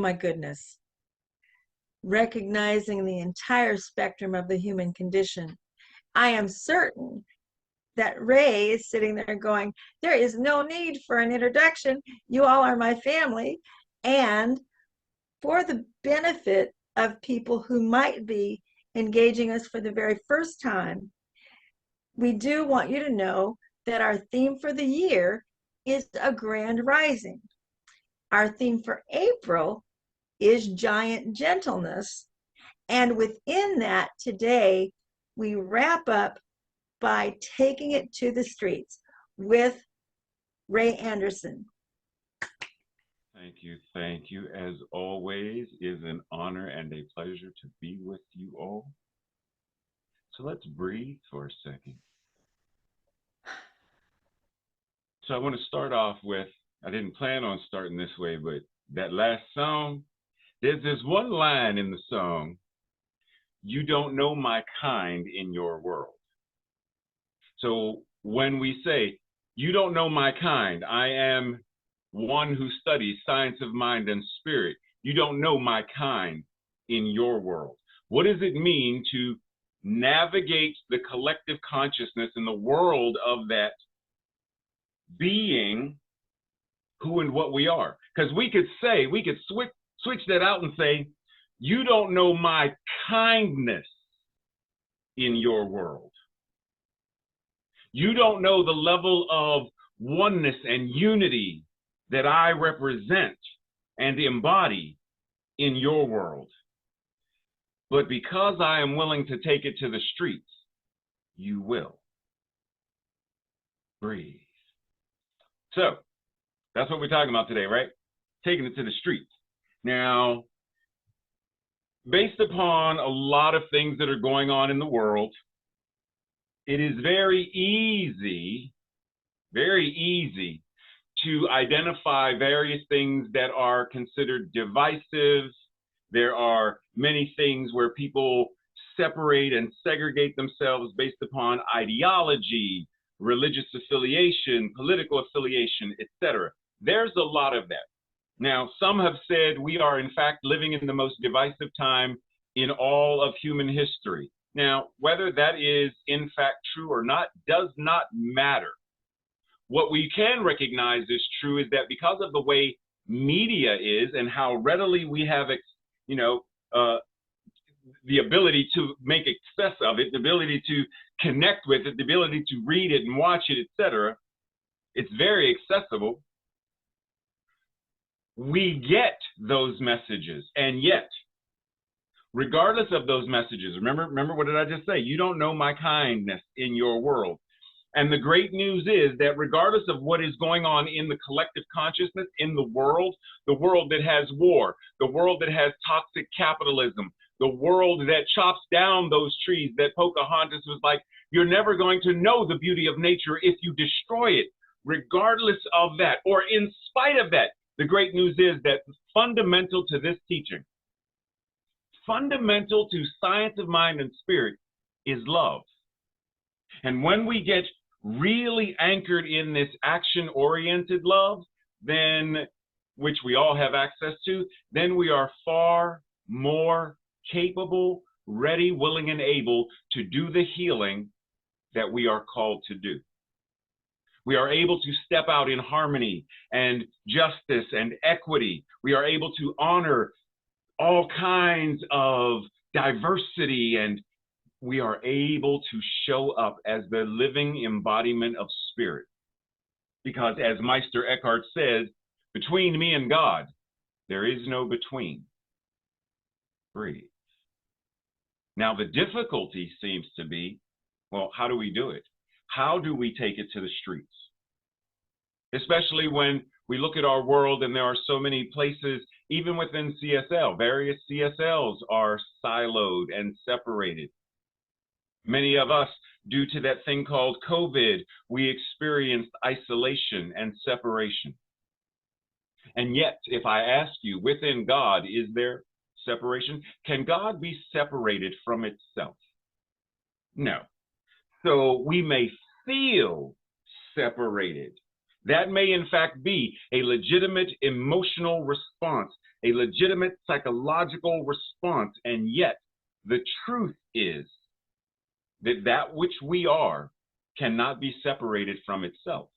my goodness. Recognizing the entire spectrum of the human condition. I am certain that Ray is sitting there going, there is no need for an introduction. You all are my family. And for the benefit of people who might be engaging us for the very first time, we do want you to know that our theme for the year is a grand rising. Our theme for April is giant gentleness. And within that, today, we wrap up by taking it to the streets with Ray Anderson. Thank you. Thank you. As always, is an honor and a pleasure to be with you all. So let's breathe for a second. So I want to start off with, I didn't plan on starting this way, but that last song, there's this one line in the song, you don't know my kind in your world. So when we say, you don't know my kind, I am one who studies science of mind and spirit. You don't know my kind in your world. What does it mean to navigate the collective consciousness in the world of that being who and what we are? Because we could switch that out and say, you don't know my kindness in your world. You don't know the level of oneness and unity that I represent and embody in your world. But because I am willing to take it to the streets, you will. Breathe. So that's what we're talking about today, right? Taking it to the streets. Now, based upon a lot of things that are going on in the world, it is very easy to identify various things that are considered divisive. There are many things where people separate and segregate themselves based upon ideology, religious affiliation, political affiliation, etc. There's a lot of that. Now, some have said we are in fact living in the most divisive time in all of human history. Now, whether that is in fact true or not does not matter. What we can recognize is true is that because of the way media is and how readily we have, the ability to make access of it, the ability to connect with it, the ability to read it and watch it, etc., it's very accessible. We get those messages, and yet, regardless of those messages, remember what did I just say? You don't know my kindness in your world. And the great news is that regardless of what is going on in the collective consciousness, in the world that has war, the world that has toxic capitalism, the world that chops down those trees that Pocahontas was like, you're never going to know the beauty of nature if you destroy it. Regardless of that, or in spite of that, the great news is that fundamental to this teaching, fundamental to science of mind and spirit, is love. And when we get really anchored in this action-oriented love, then, which we all have access to, then we are far more capable, ready, willing, and able to do the healing that we are called to do. We are able to step out in harmony and justice and equity. We are able to honor all kinds of diversity, and we are able to show up as the living embodiment of spirit. Because as Meister Eckhart says, between me and God, there is no between. Breathe. Now, the difficulty seems to be, well, how do we do it? How do we take it to the streets? Especially when we look at our world and there are so many places, even within CSL, various CSLs are siloed and separated. Many of us, due to that thing called COVID, we experienced isolation and separation. And yet, if I ask you, within God, is there separation? Can God be separated from itself? No. So we may feel separated. That may in fact be a legitimate emotional response, a legitimate psychological response. And yet the truth is that that which we are cannot be separated from itself.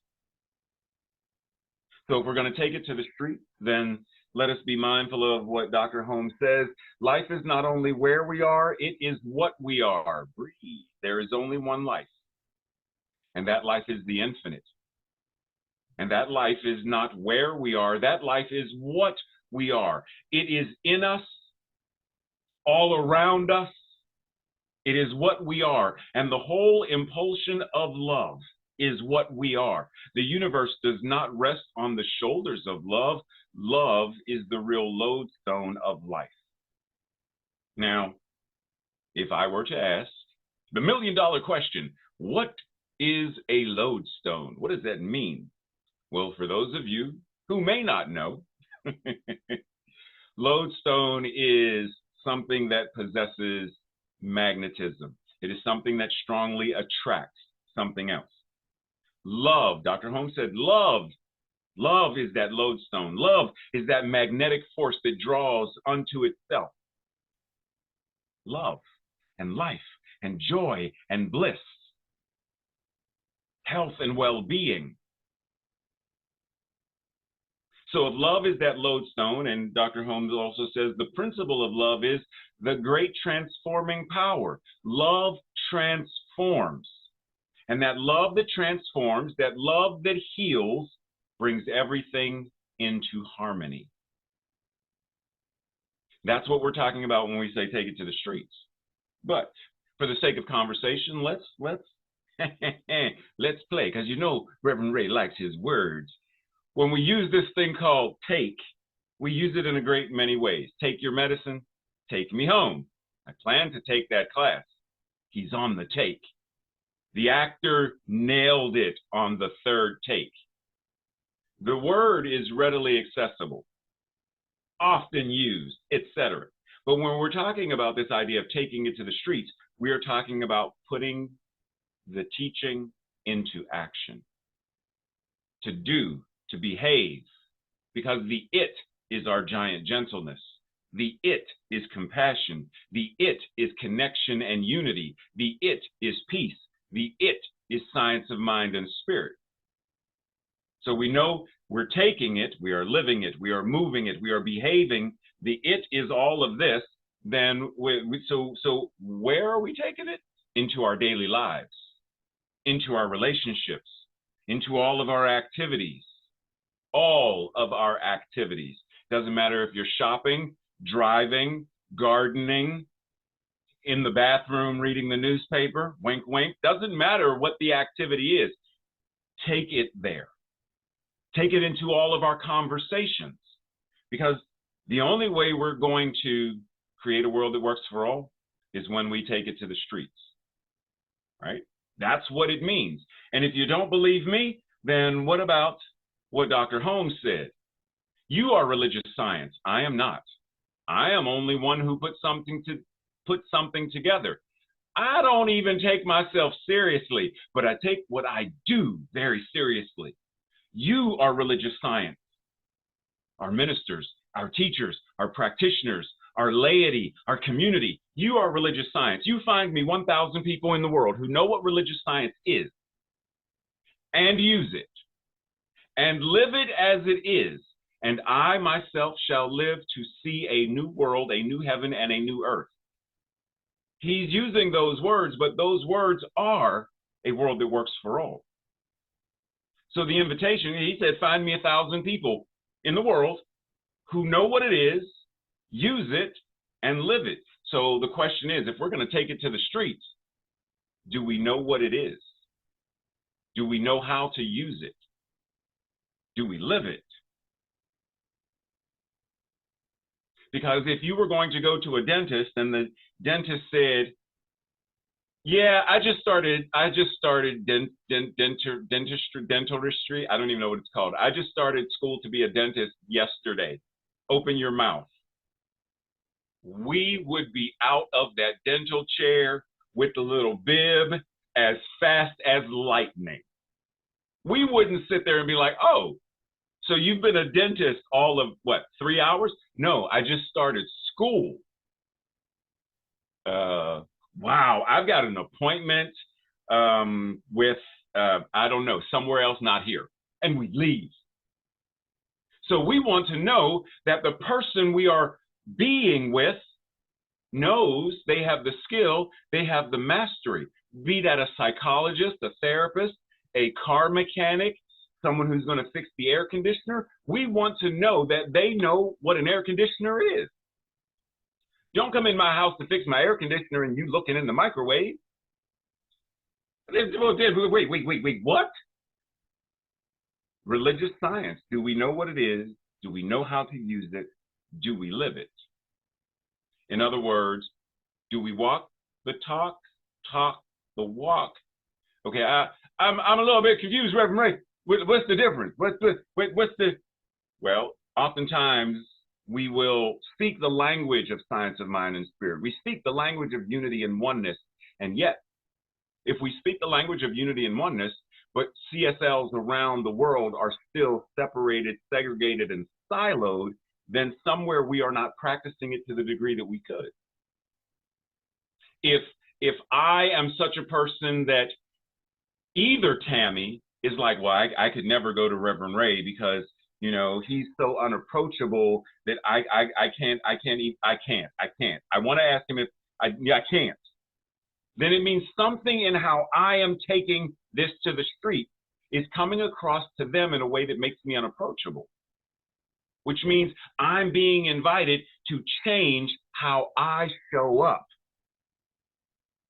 So if we're going to take it to the street, then let us be mindful of what Dr. Holmes says. Life is not only where we are, it is what we are. Breathe. There is only one life, and that life is the infinite. And that life is not where we are, that life is what we are. It is in us, all around us. It is what we are. And the whole impulsion of love is what we are. The universe does not rest on the shoulders of love. Love is the real lodestone of life. Now, if I were to ask the million-dollar question, what is a lodestone? What does that mean? Well, for those of you who may not know, lodestone is something that possesses magnetism. It is something that strongly attracts something else. Love, Dr. Holmes said, love is that lodestone. Love is that magnetic force that draws unto itself. Love and life and joy and bliss, health and well-being. So if love is that lodestone, and Dr. Holmes also says the principle of love is the great transforming power. Love transforms. And that love that transforms, that love that heals, brings everything into harmony. That's what we're talking about when we say take it to the streets. But for the sake of conversation, let's let's play, because you know Reverend Ray likes his words. When we use this thing called take, we use it in a great many ways. Take your medicine, take me home. I plan to take that class. He's on the take. The actor nailed it on the third take. The word is readily accessible, often used, etc. But when we're talking about this idea of taking it to the streets, we are talking about putting the teaching into action. To do, to behave, because the it is our giant gentleness. The it is compassion. The it is connection and unity. The it is peace. The it is science of mind and spirit. So we know we're taking it, we are living it, we are moving it, we are behaving. The it is all of this. Then so where are we taking it? Into our daily lives, into our relationships, into all of our activities. All of our activities. Doesn't matter if you're shopping, driving, gardening, in the bathroom reading the newspaper, wink, wink. Doesn't matter what the activity is. Take it there. Take it into all of our conversations, because the only way we're going to create a world that works for all is when we take it to the streets, right? That's what it means. And if you don't believe me, then what about what Dr. Holmes said? You are religious science. I am not. I am only one who put something together. I don't even take myself seriously, but I take what I do very seriously. You are religious science. Our ministers, our teachers, our practitioners, our laity, our community. You are religious science. You find me 1,000 people in the world who know what religious science is and use it and live it as it is. And I myself shall live to see a new world, a new heaven, and a new earth. He's using those words, but those words are a world that works for all. So the invitation, he said, find me 1,000 people in the world who know what it is, use it, and live it. So the question is, if we're going to take it to the streets, do we know what it is? Do we know how to use it? Do we live it? Because if you were going to go to a dentist and the dentist said, yeah, I just started dentistry. I don't even know what it's called. I just started school to be a dentist yesterday. Open your mouth. We would be out of that dental chair with the little bib as fast as lightning. We wouldn't sit there and be like, oh, so you've been a dentist all of what, 3 hours? No, I just started school. Wow, I've got an appointment with, I don't know, somewhere else, not here. And we leave. So we want to know that the person we are being with knows they have the skill, they have the mastery, be that a psychologist, a therapist, a car mechanic, someone who's going to fix the air conditioner. We want to know that they know what an air conditioner is. Don't come in my house to fix my air conditioner and you looking in the microwave. Wait, what? Religious science. Do we know what it is? Do we know how to use it? Do we live it? In other words, do we walk the talk the walk? Okay, I'm a little bit confused, Reverend Ray. What's the difference? Well, oftentimes we will speak the language of science of mind and spirit. We speak the language of unity and oneness. And yet, if we speak the language of unity and oneness, but CSLs around the world are still separated, segregated, and siloed, then somewhere we are not practicing it to the degree that we could. If I am such a person that either Tammy is like, well, I could never go to Reverend Ray because, you know, he's so unapproachable that I can't. I want to ask him if I can't. Then it means something in how I am taking this to the street is coming across to them in a way that makes me unapproachable, which means I'm being invited to change how I show up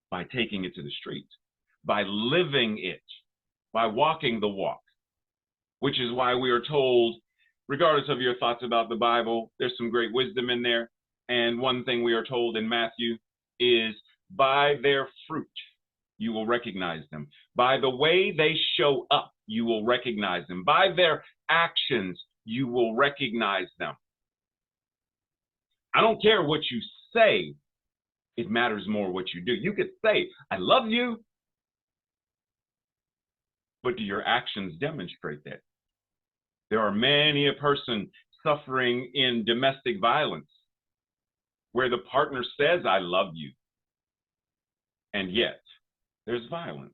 by taking it to the street, by living it, by walking the walk, which is why we are told, regardless of your thoughts about the Bible, there's some great wisdom in there. And one thing we are told in Matthew is, by their fruit, you will recognize them. By the way they show up, you will recognize them. By their actions, you will recognize them. I don't care what you say. It matters more what you do. You could say, I love you, but do your actions demonstrate that? There are many a person suffering in domestic violence where the partner says, I love you, and yet there's violence.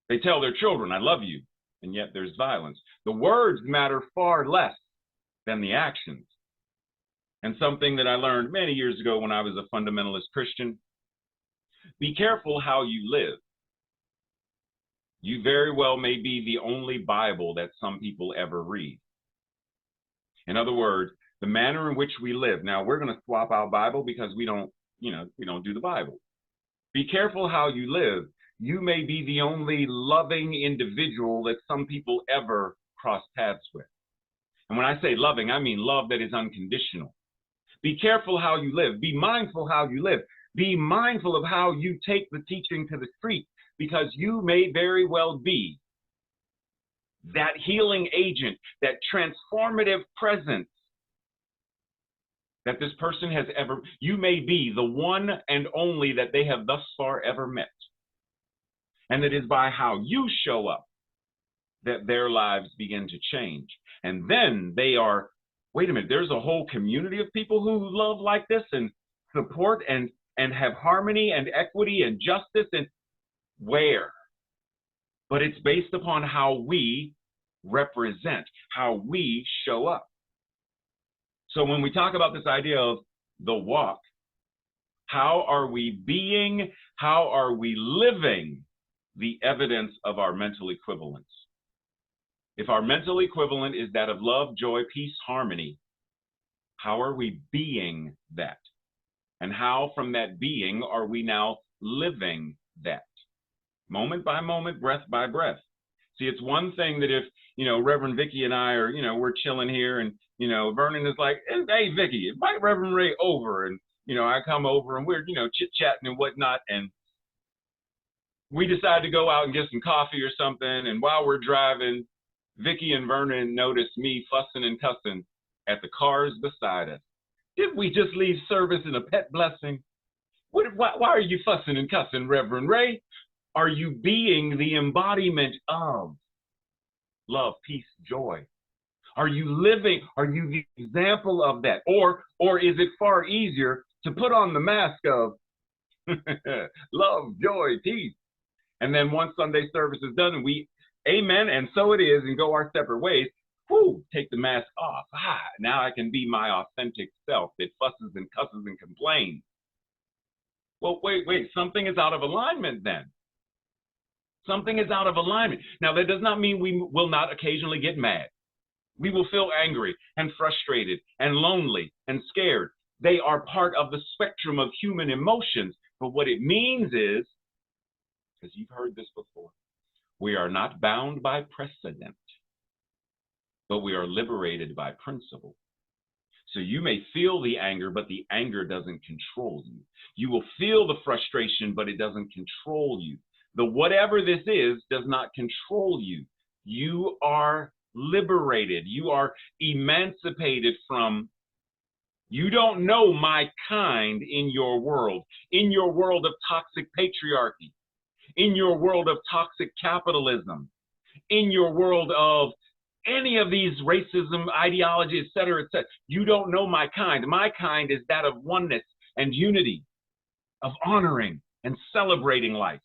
They tell their children, I love you, and yet there's violence. The words matter far less than the actions. And something that I learned many years ago when I was a fundamentalist Christian, be careful how you live. You very well may be the only Bible that some people ever read. In other words, the manner in which we live. Now, we're going to swap our Bible because we don't do the Bible. Be careful how you live. You may be the only loving individual that some people ever cross paths with. And when I say loving, I mean love that is unconditional. Be careful how you live. Be mindful how you live. Be mindful of how you take the teaching to the street, because you may very well be that healing agent, that transformative presence that this person has ever, you may be the one and only that they have thus far ever met. And it is by how you show up that their lives begin to change. And then they are, wait a minute, there's a whole community of people who love like this and support and have harmony and equity and justice, and where? But it's based upon how we represent, how we show up. So when we talk about this idea of the walk, how are we being, how are we living the evidence of our mental equivalence? If our mental equivalent is that of love, joy, peace, harmony, how are we being that? And how from that being are we now living that? Moment by moment, breath by breath. See, it's one thing that if, Reverend Vicky and I are, we're chilling here and, Vernon is like, hey, Vicky, invite Reverend Ray over. And, I come over and we're, chit-chatting and whatnot. And we decide to go out and get some coffee or something. And while we're driving, Vicky and Vernon notice me fussing and cussing at the cars beside us. Did we just leave service in a pet blessing? Why are you fussing and cussing, Reverend Ray? Are you being the embodiment of love, peace, joy? Are you living? Are you the example of that? Or is it far easier to put on the mask of love, joy, peace? And then once Sunday service is done and we, amen, and so it is, and go our separate ways, whoo, take the mask off. Now I can be my authentic self that fusses and cusses and complains. Well, wait, something is out of alignment then. Something is out of alignment. Now, that does not mean we will not occasionally get mad. We will feel angry and frustrated and lonely and scared. They are part of the spectrum of human emotions. But what it means is, because you've heard this before, we are not bound by precedent, but we are liberated by principle. So you may feel the anger, but the anger doesn't control you. You will feel the frustration, but it doesn't control you. The whatever this is does not control you. You are liberated. You are emancipated from, you don't know my kind in your world of toxic patriarchy, in your world of toxic capitalism, in your world of any of these racism, ideology, et cetera, et cetera. You don't know my kind. My kind is that of oneness and unity, of honoring and celebrating life.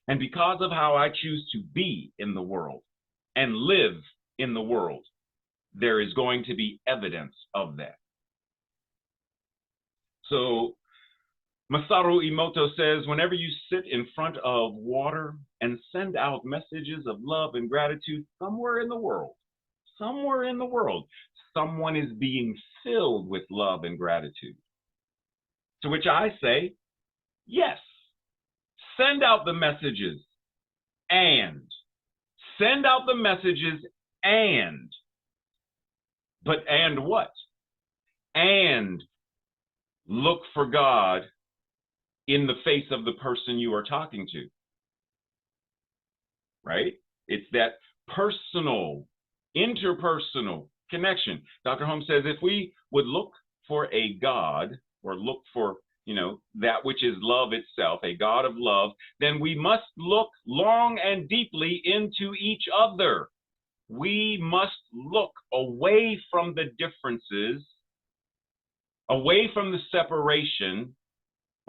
And because of how I choose to be in the world and live in the world, there is going to be evidence of that. So Masaru Emoto says, whenever you sit in front of water and send out messages of love and gratitude somewhere in the world, someone is being filled with love and gratitude. To which I say, yes, send out the messages and send out the messages and, but and what? And look for God in the face of the person you are talking to, right? It's that personal, interpersonal connection. Dr. Holmes says if we would look for a God or look for, that which is love itself, a God of love, then we must look long and deeply into each other. We must look away from the differences, away from the separation,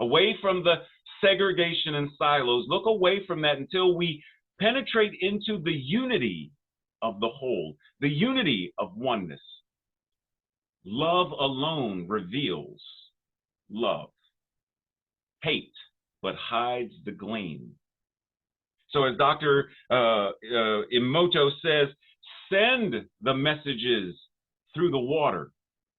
away from the segregation and silos, look away from that until we penetrate into the unity of the whole, the unity of oneness. Love alone reveals love. Hate but hides the gleam. So as Dr. Emoto says, send the messages through the water,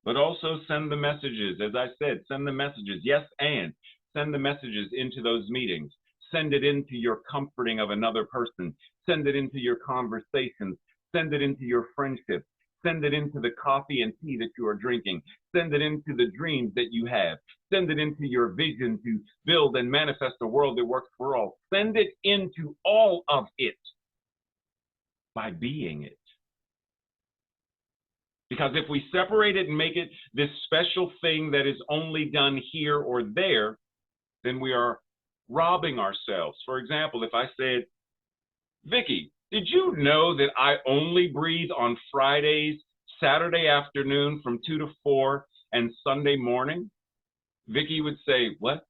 but also send the messages, as I said, send the messages, yes, and send the messages into those meetings. Send it into your comforting of another person. Send it into your conversations. Send it into your friendships. Send it into the coffee and tea that you are drinking. Send it into the dreams that you have. Send it into your vision to build and manifest a world that works for all. Send it into all of it by being it. Because if we separate it and make it this special thing that is only done here or there, then we are robbing ourselves. For example, if I said, Vicki, did you know that I only breathe on Fridays, Saturday afternoon from 2 to 4, and Sunday morning? Vicki would say, what?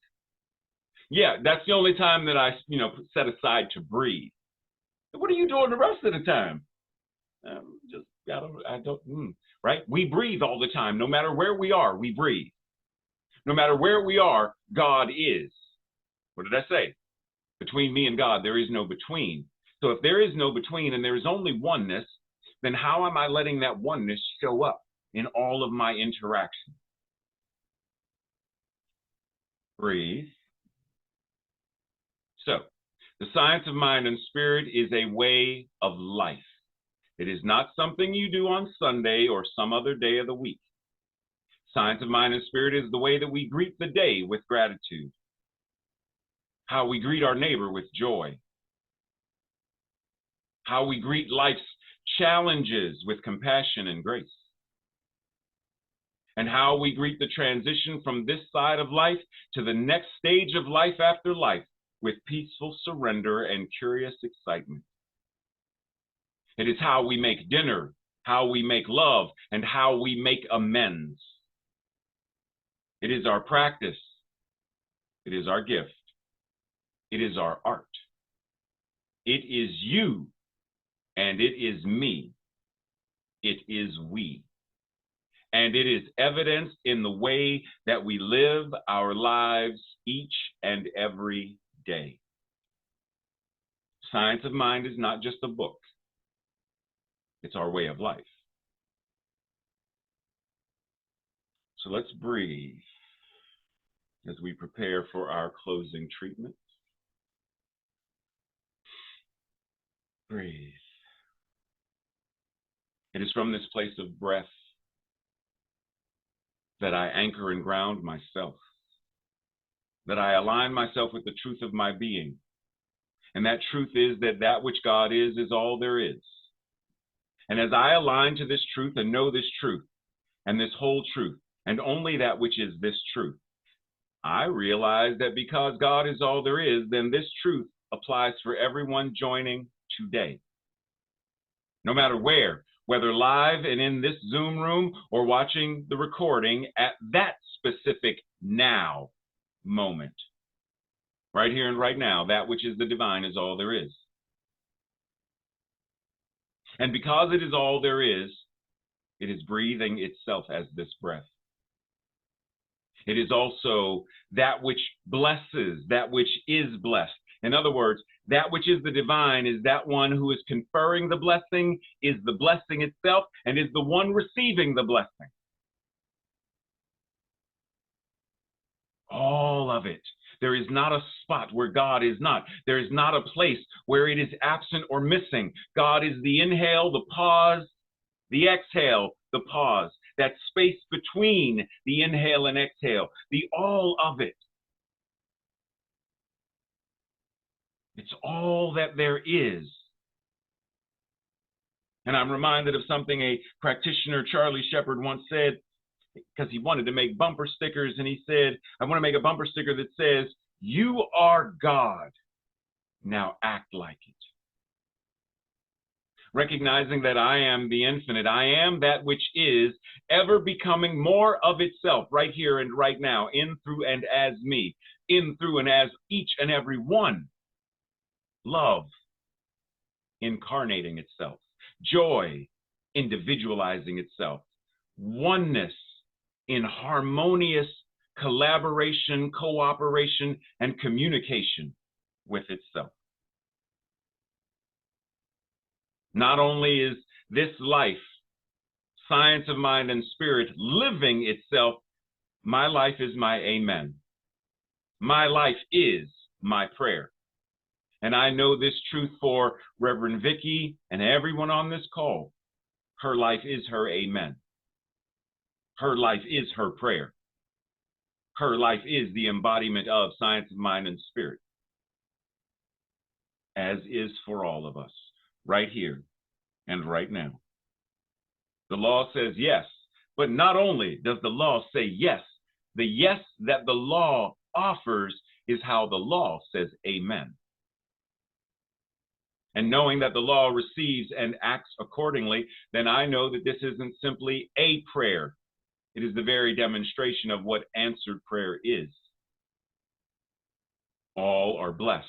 Yeah, that's the only time that I, set aside to breathe. What are you doing the rest of the time? Right? We breathe all the time. No matter where we are, we breathe. No matter where we are, God is. What did I say? Between me and God, there is no between. So if there is no between and there is only oneness, then how am I letting that oneness show up in all of my interactions? Breathe. So the science of mind and spirit is a way of life. It is not something you do on Sunday or some other day of the week. Science of mind and spirit is the way that we greet the day with gratitude, how we greet our neighbor with joy, how we greet life's challenges with compassion and grace, and how we greet the transition from this side of life to the next stage of life after life with peaceful surrender and curious excitement. It is how we make dinner, how we make love, and how we make amends. It is our practice. It is our gift. It is our art. It is you, and it is me. It is we. And it is evidenced in the way that we live our lives each and every day. Science of Mind is not just a book. It's our way of life. So let's breathe as we prepare for our closing treatment. Breathe. It is from this place of breath that I anchor and ground myself, that I align myself with the truth of my being. And that truth is that that which God is all there is. And as I align to this truth and know this truth and this whole truth, and only that which is this truth, I realize that because God is all there is, then this truth applies for everyone joining today. No matter where, whether live and in this Zoom room or watching the recording at that specific now moment. Right here and right now, that which is the divine is all there is. And because it is all there is, it is breathing itself as this breath. It is also that which blesses, that which is blessed. In other words, that which is the divine is that one who is conferring the blessing, is the blessing itself, and is the one receiving the blessing. All of it. There is not a spot where God is not. There is not a place where it is absent or missing. God is the inhale, the pause, the exhale, the pause. That space between the inhale and exhale, the all of it. It's all that there is. And I'm reminded of something a practitioner, Charlie Shepard, once said, because he wanted to make bumper stickers, and he said, I want to make a bumper sticker that says, "You are God, now act like it." Recognizing that I am the infinite, I am that which is, ever becoming more of itself right here and right now, in, through, and as me, in, through, and as each and every one. Love, incarnating itself. Joy, individualizing itself. Oneness, in harmonious collaboration, cooperation, and communication with itself. Not only is this life, science of mind and spirit, living itself, my life is my amen. My life is my prayer. And I know this truth for Reverend Vicky and everyone on this call. Her life is her amen. Her life is her prayer. Her life is the embodiment of science of mind and spirit, as is for all of us, right here and right now. The law says yes, but not only does the law say yes, the yes that the law offers is how the law says amen. And knowing that the law receives and acts accordingly, then I know that this isn't simply a prayer. It is the very demonstration of what answered prayer is. All are blessed.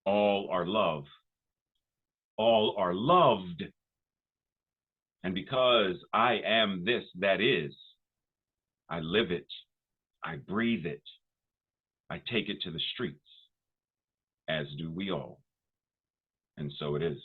All are loved. All are loved. And because I am this that is, I live it. I breathe it. I take it to the streets, as do we all. And so it is.